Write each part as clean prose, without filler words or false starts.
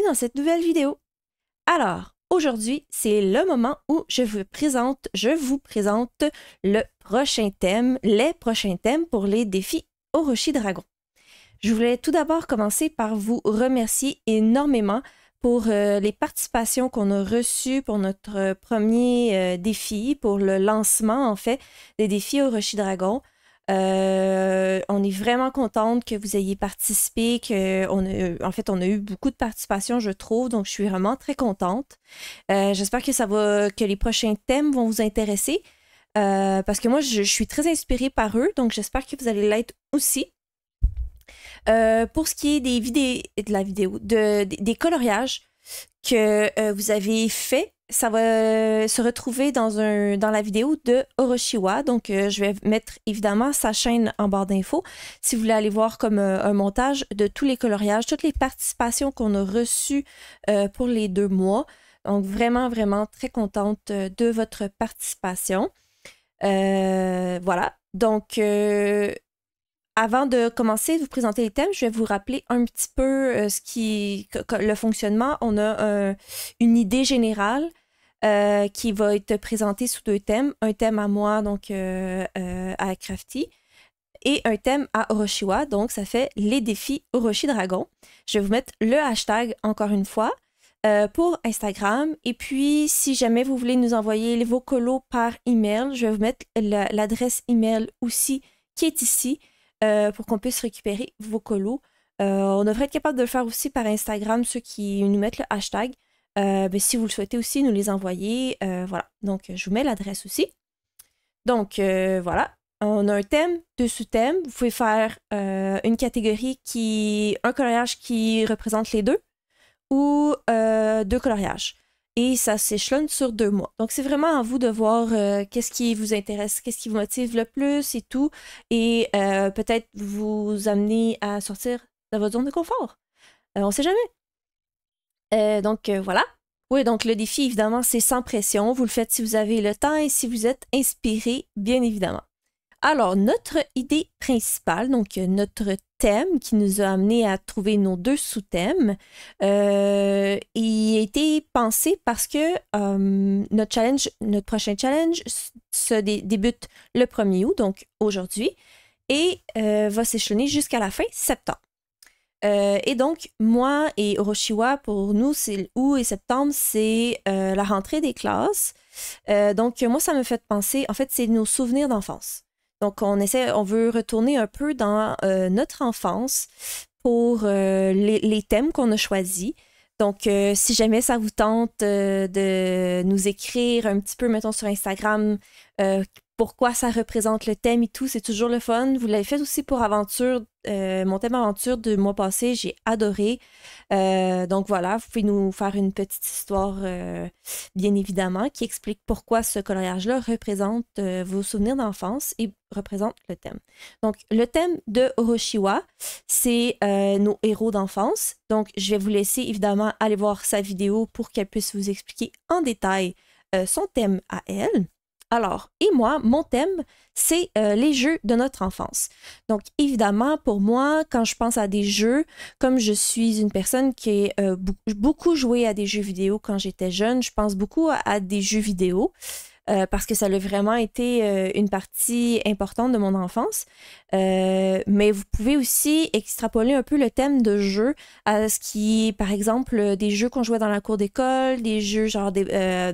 dans cette nouvelle vidéo. Alors, aujourd'hui, c'est le moment où je vous présente le prochain thème, les prochains thèmes pour les défis Orochi Dragon. Je voulais tout d'abord commencer par vous remercier énormément pour les participations qu'on a reçues pour notre premier défi, pour le lancement en fait des défis Orochi Dragon. On est vraiment contente que vous ayez participé, en fait, on a eu beaucoup de participation, je trouve, donc je suis vraiment très contente. J'espère que les prochains thèmes vont vous intéresser, parce que moi, je suis très inspirée par eux, donc j'espère que vous allez l'être aussi. Pour ce qui est des coloriages que vous avez fait, ça va se retrouver dans la vidéo de Oroshiwa. Donc, je vais mettre évidemment sa chaîne en barre d'infos. Si vous voulez aller voir comme un montage de tous les coloriages, toutes les participations qu'on a reçues pour les 2 mois. Donc, vraiment, vraiment très contente de votre participation. Voilà. Donc, avant de commencer de vous présenter les thèmes, je vais vous rappeler un petit peu le fonctionnement. On a une idée générale qui va être présentée sous 2 thèmes. Un thème à moi, donc à Crafty, et un thème à Oroshiwa, donc ça fait les défis Orochi Dragon. Je vais vous mettre le hashtag encore une fois pour Instagram. Et puis, si jamais vous voulez nous envoyer vos colos par email, je vais vous mettre l'adresse email aussi qui est ici. Pour qu'on puisse récupérer vos colos. On devrait être capable de le faire aussi par Instagram, ceux qui nous mettent le hashtag. Mais si vous le souhaitez aussi, nous les envoyer. Voilà. Donc, je vous mets l'adresse aussi. Donc, voilà. On a un thème, 2 sous-thèmes. Vous pouvez faire une catégorie un coloriage qui représente les 2 ou 2 coloriages. Et ça s'échelonne sur 2 mois. Donc, c'est vraiment à vous de voir qu'est-ce qui vous intéresse, qu'est-ce qui vous motive le plus et tout. Et peut-être vous amener à sortir de votre zone de confort. On ne sait jamais. Donc, voilà. Oui, donc le défi, évidemment, c'est sans pression. Vous le faites si vous avez le temps et si vous êtes inspiré, bien évidemment. Alors, notre idée principale, donc notre thème qui nous a amené à trouver nos 2 sous-thèmes, il a été pensé parce que notre prochain challenge débute le 1er août, donc aujourd'hui, et va s'échelonner jusqu'à la fin septembre. Et donc, moi et Oroshiwa, pour nous, c'est août et septembre, c'est la rentrée des classes. Donc, moi, ça me fait penser, en fait, c'est nos souvenirs d'enfance. Donc, on veut retourner un peu dans notre enfance pour les thèmes qu'on a choisis. Donc, si jamais ça vous tente de nous écrire un petit peu, mettons, sur Instagram, pourquoi ça représente le thème et tout, c'est toujours le fun. Vous l'avez fait aussi pour Aventure, mon thème Aventure du mois passé, j'ai adoré. Donc voilà, vous pouvez nous faire une petite histoire, bien évidemment, qui explique pourquoi ce coloriage-là représente vos souvenirs d'enfance et représente le thème. Donc, le thème de Oroshiwa, c'est nos héros d'enfance. Donc, je vais vous laisser évidemment aller voir sa vidéo pour qu'elle puisse vous expliquer en détail son thème à elle. Alors, et moi, mon thème, c'est les jeux de notre enfance. Donc, évidemment, pour moi, quand je pense à des jeux, comme je suis une personne qui a beaucoup joué à des jeux vidéo quand j'étais jeune, je pense beaucoup à des jeux vidéo. Parce que ça a vraiment été une partie importante de mon enfance. Mais vous pouvez aussi extrapoler un peu le thème de jeu à ce qui est, par exemple, des jeux qu'on jouait dans la cour d'école, des jeux genre des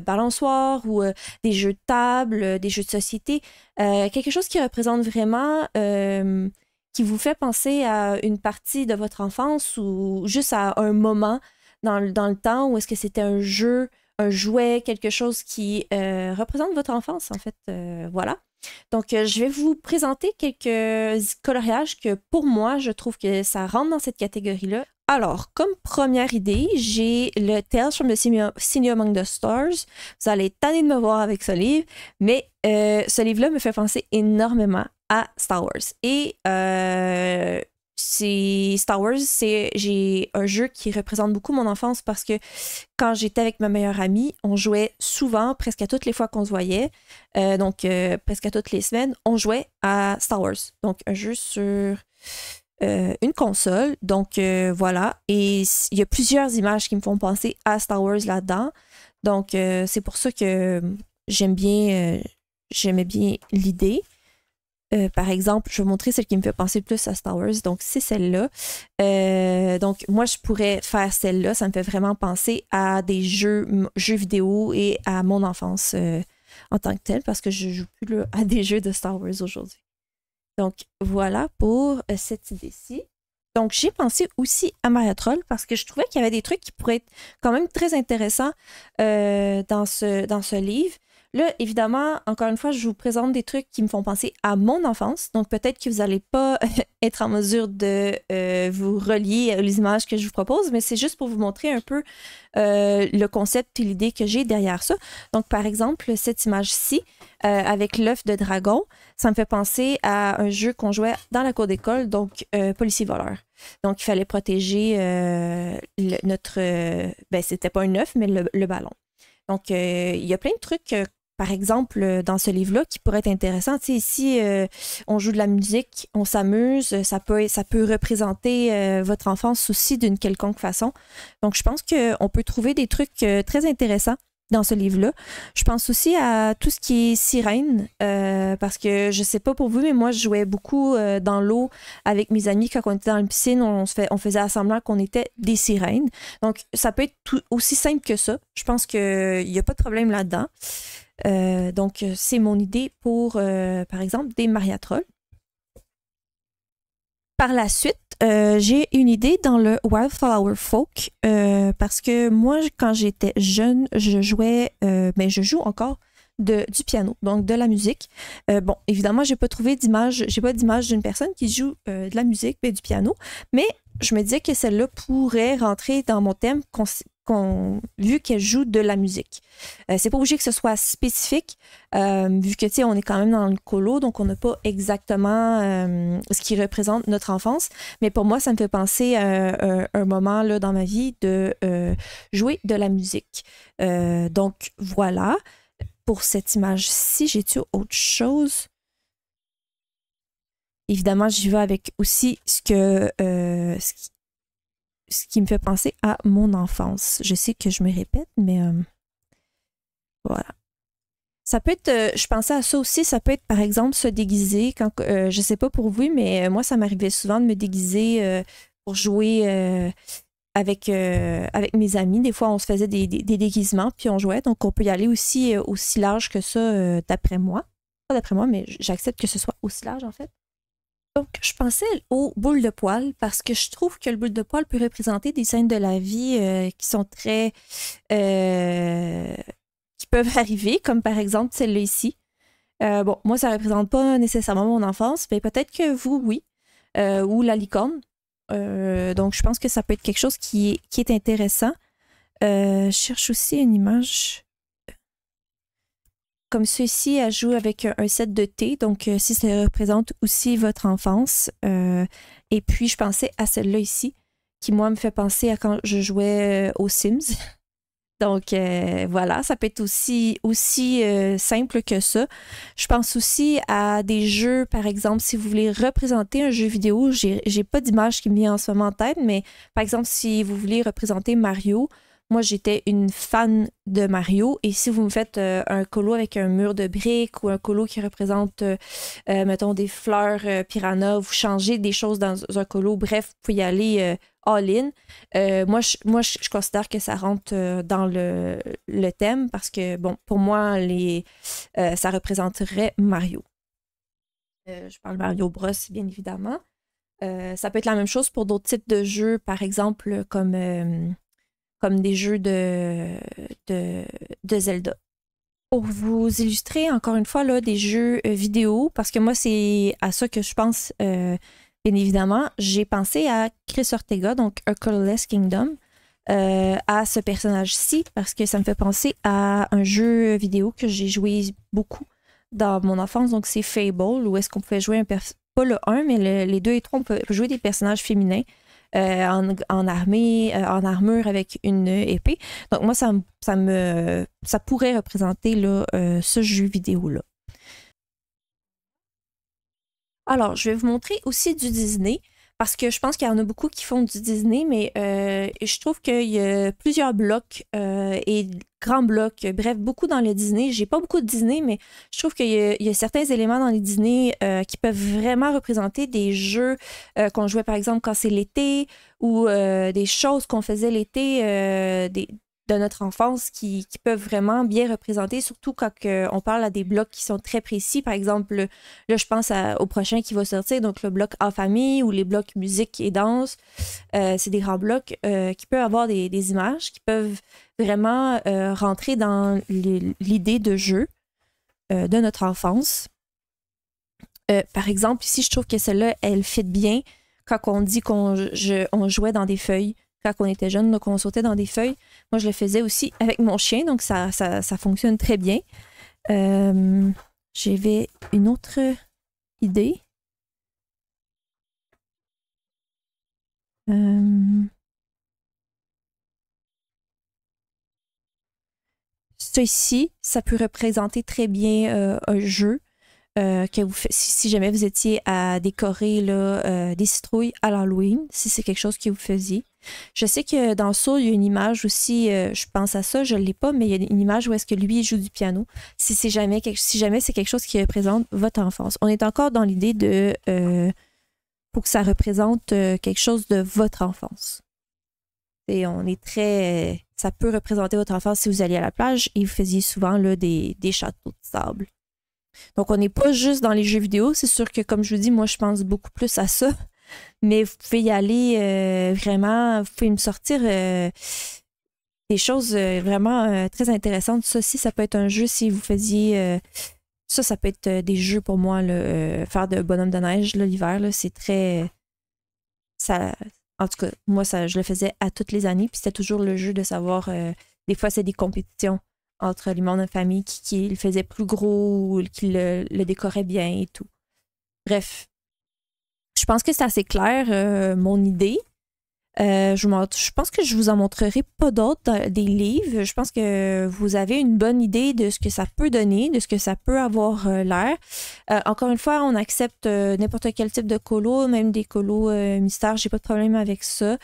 balançoires ou des jeux de table, des jeux de société. Quelque chose qui représente vraiment, qui vous fait penser à une partie de votre enfance ou juste à un moment dans le temps où est-ce que c'était un jeu, un jouet, quelque chose qui représente votre enfance, en fait. Voilà. Donc, je vais vous présenter quelques coloriages que, pour moi, je trouve que ça rentre dans cette catégorie-là. Alors, comme première idée, j'ai le Tales from the Senior Among the Stars. Vous allez être tanné de me voir avec ce livre, mais ce livre-là me fait penser énormément à Star Wars. Et Star Wars, j'ai un jeu qui représente beaucoup mon enfance parce que quand j'étais avec ma meilleure amie, on jouait souvent, presque à toutes les fois qu'on se voyait, donc presque à toutes les semaines, on jouait à Star Wars. Donc un jeu sur une console. Donc voilà. Et il y a plusieurs images qui me font penser à Star Wars là-dedans. Donc c'est pour ça que j'aimais bien l'idée. Par exemple, je vais vous montrer celle qui me fait penser le plus à Star Wars. Donc, c'est celle-là. Donc, moi, je pourrais faire celle-là. Ça me fait vraiment penser à des jeux vidéo et à mon enfance en tant que telle, parce que je joue plus là, à des jeux de Star Wars aujourd'hui. Donc, voilà pour cette idée-ci. Donc, j'ai pensé aussi à Maria Troll parce que je trouvais qu'il y avait des trucs qui pourraient être quand même très intéressants dans ce livre. Là, évidemment, encore une fois, je vous présente des trucs qui me font penser à mon enfance. Donc, peut-être que vous n'allez pas être en mesure de vous relier aux images que je vous propose, mais c'est juste pour vous montrer un peu le concept et l'idée que j'ai derrière ça. Donc, par exemple, cette image-ci, avec l'œuf de dragon, ça me fait penser à un jeu qu'on jouait dans la cour d'école, donc policier-voleur. Donc, il fallait protéger notre... ben, c'était pas un œuf, mais le ballon. Donc, il y a plein de trucs... par exemple, dans ce livre-là, qui pourrait être intéressant. Tu sais, ici, on joue de la musique, on s'amuse, ça peut représenter votre enfance aussi d'une quelconque façon. Donc, je pense qu'on peut trouver des trucs très intéressants dans ce livre-là. Je pense aussi à tout ce qui est sirène, parce que je sais pas pour vous, mais moi, je jouais beaucoup dans l'eau avec mes amis quand on était dans la piscine. On faisait semblant qu'on était des sirènes. Donc, ça peut être aussi simple que ça. Je pense qu'il n'y a pas de problème là-dedans. Donc, c'est mon idée pour, par exemple, des Maria Troll. Par la suite, j'ai une idée dans le Wildflower Folk parce que moi, quand j'étais jeune, je jouais, mais je joue encore du piano, donc de la musique. Bon, évidemment, j'ai pas d'image d'une personne qui joue de la musique, mais du piano, mais je me disais que celle-là pourrait rentrer dans mon thème vu qu'elle joue de la musique. C'est pas obligé que ce soit spécifique, vu que, tu sais, on est quand même dans le colo, donc on n'a pas exactement ce qui représente notre enfance, mais pour moi, ça me fait penser à un moment là, dans ma vie de jouer de la musique. Donc, voilà. Pour cette image-ci, j'ai-tu autre chose? Évidemment, j'y vais avec aussi ce qui me fait penser à mon enfance. Je sais que je me répète, mais voilà. Ça peut être, je pensais à ça aussi, ça peut être par exemple se déguiser quand, je sais pas pour vous, mais moi ça m'arrivait souvent de me déguiser pour jouer avec mes amis. Des fois on se faisait des déguisements puis on jouait, donc on peut y aller aussi large que ça d'après moi. Pas d'après moi, mais j'accepte que ce soit aussi large en fait. Donc, je pensais aux boules de poil parce que je trouve que le boule de poil peut représenter des scènes de la vie qui sont très... qui peuvent arriver, comme par exemple celle-là ici. Bon, moi, ça ne représente pas nécessairement mon enfance, mais peut-être que vous, oui. Ou la licorne. Donc, je pense que ça peut être quelque chose qui est intéressant. Je cherche aussi une image... Comme ceci, elle joue avec un set de thé, donc si ça représente aussi votre enfance. Et puis, je pensais à celle-là ici, qui, moi, me fait penser à quand je jouais aux Sims. Donc, voilà, ça peut être aussi simple que ça. Je pense aussi à des jeux, par exemple, si vous voulez représenter un jeu vidéo, j'ai pas d'image qui me vient en ce moment en tête, mais par exemple, si vous voulez représenter Mario, moi, j'étais une fan de Mario. Et si vous me faites un colo avec un mur de briques ou un colo qui représente, mettons, des fleurs piranha, vous changez des choses dans un colo. Bref, vous pouvez y aller all-in. Moi, je considère que ça rentre dans le thème parce que, bon, pour moi, ça représenterait Mario. Je parle Mario Bros, bien évidemment. Ça peut être la même chose pour d'autres types de jeux, par exemple, comme des jeux de Zelda. Pour vous illustrer, encore une fois, là, des jeux vidéo, parce que moi, c'est à ça que je pense, bien évidemment, j'ai pensé à Chris Ortega, donc A Colorless Kingdom, à ce personnage-ci, parce que ça me fait penser à un jeu vidéo que j'ai joué beaucoup dans mon enfance, donc c'est Fable, où est-ce qu'on pouvait jouer pas le 1, mais les 2 et 3, on peut jouer des personnages féminins. En armure avec une épée. Donc moi, ça pourrait représenter là, ce jeu vidéo-là. Alors, je vais vous montrer aussi du Disney parce que je pense qu'il y en a beaucoup qui font du Disney, mais je trouve qu'il y a plusieurs blocs et grands blocs, bref, beaucoup dans le Disney. J'ai pas beaucoup de Disney, mais je trouve qu'il y a certains éléments dans les Disney qui peuvent vraiment représenter des jeux qu'on jouait par exemple quand c'est l'été ou des choses qu'on faisait l'été, de notre enfance qui peuvent vraiment bien représenter, surtout quand on parle à des blocs qui sont très précis. Par exemple, là, je pense au prochain qui va sortir, donc le bloc en famille ou les blocs musique et danse. C'est des grands blocs qui peuvent avoir des images, qui peuvent vraiment rentrer dans l'idée de jeu de notre enfance. Par exemple, ici, je trouve que celle-là, elle fit bien quand on dit qu'on jouait dans des feuilles. Quand on était jeune, donc on sautait dans des feuilles. Moi, je le faisais aussi avec mon chien, donc ça fonctionne très bien. J'avais une autre idée. Ça ici, ça peut représenter très bien un jeu que vous faites, si jamais vous étiez à décorer là, des citrouilles à l'Halloween, si c'est quelque chose que vous faisiez. Je sais que dans Soul, il y a une image aussi, je pense à ça, je ne l'ai pas, mais il y a une image où est-ce que lui il joue du piano. Si jamais c'est quelque chose qui représente votre enfance. On est encore dans l'idée de pour que ça représente quelque chose de votre enfance. Et on est très. Ça peut représenter votre enfance si vous alliez à la plage et vous faisiez souvent là, des châteaux de sable. Donc, on n'est pas juste dans les jeux vidéo. C'est sûr que, comme je vous dis, moi, je pense beaucoup plus à ça. Mais vous pouvez y aller vraiment. Vous pouvez me sortir des choses vraiment très intéressantes. Ça aussi, ça peut être un jeu si vous faisiez. Ça peut être des jeux pour moi. Là, faire de bonhomme de neige l'hiver, c'est très. Ça, en tout cas, moi, je le faisais à toutes les années. Puis c'était toujours le jeu de savoir. Des fois, c'est des compétitions entre les membres de famille qui le faisaient plus gros ou qui le décoraient bien et tout. Bref, je pense que c'est assez clair, mon idée. Je pense que je vous en montrerai pas d'autres des livres. Je pense que vous avez une bonne idée de ce que ça peut donner, de ce que ça peut avoir l'air. Encore une fois, on accepte n'importe quel type de colo, même des colos mystères. J'ai pas de problème avec ça.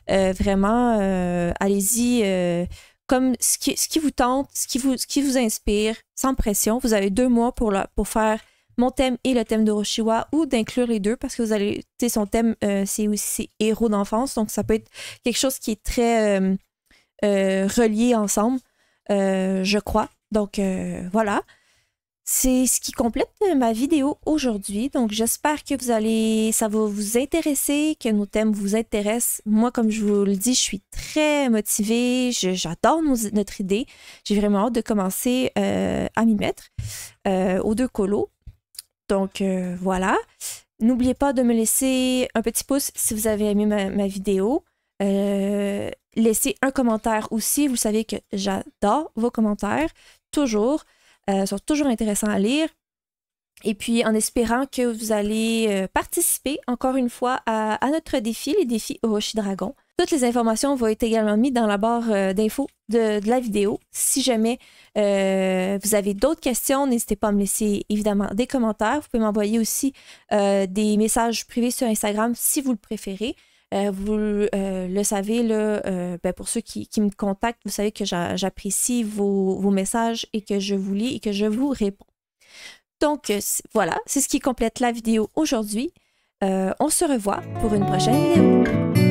Vraiment, allez-y. Comme ce qui vous tente, ce qui vous inspire, sans pression. Vous avez 2 mois pour faire mon thème et le thème d'Oroshiwa ou d'inclure les deux parce que vous allez, tu sais, son thème, c'est aussi héros d'enfance. Donc, ça peut être quelque chose qui est très relié ensemble, je crois. Donc, voilà. C'est ce qui complète ma vidéo aujourd'hui. Donc, j'espère que ça va vous intéresser, que nos thèmes vous intéressent. Moi, comme je vous le dis, je suis très motivée. J'adore notre idée. J'ai vraiment hâte de commencer à m'y mettre aux 2 colos. Donc, voilà. N'oubliez pas de me laisser un petit pouce si vous avez aimé ma vidéo. Laissez un commentaire aussi. Vous savez que j'adore vos commentaires. Toujours. Sont toujours intéressants à lire. Et puis, en espérant que vous allez participer, encore une fois, à notre défi, les défis Orochi Dragon. Toutes les informations vont être également mises dans la barre d'infos de la vidéo. Si jamais vous avez d'autres questions, n'hésitez pas à me laisser évidemment des commentaires. Vous pouvez m'envoyer aussi des messages privés sur Instagram si vous le préférez. Vous le savez, là, pour ceux qui me contactent, vous savez que j'apprécie vos messages et que je vous lis et que je vous réponds. Donc, voilà, c'est ce qui complète la vidéo aujourd'hui. On se revoit pour une prochaine vidéo.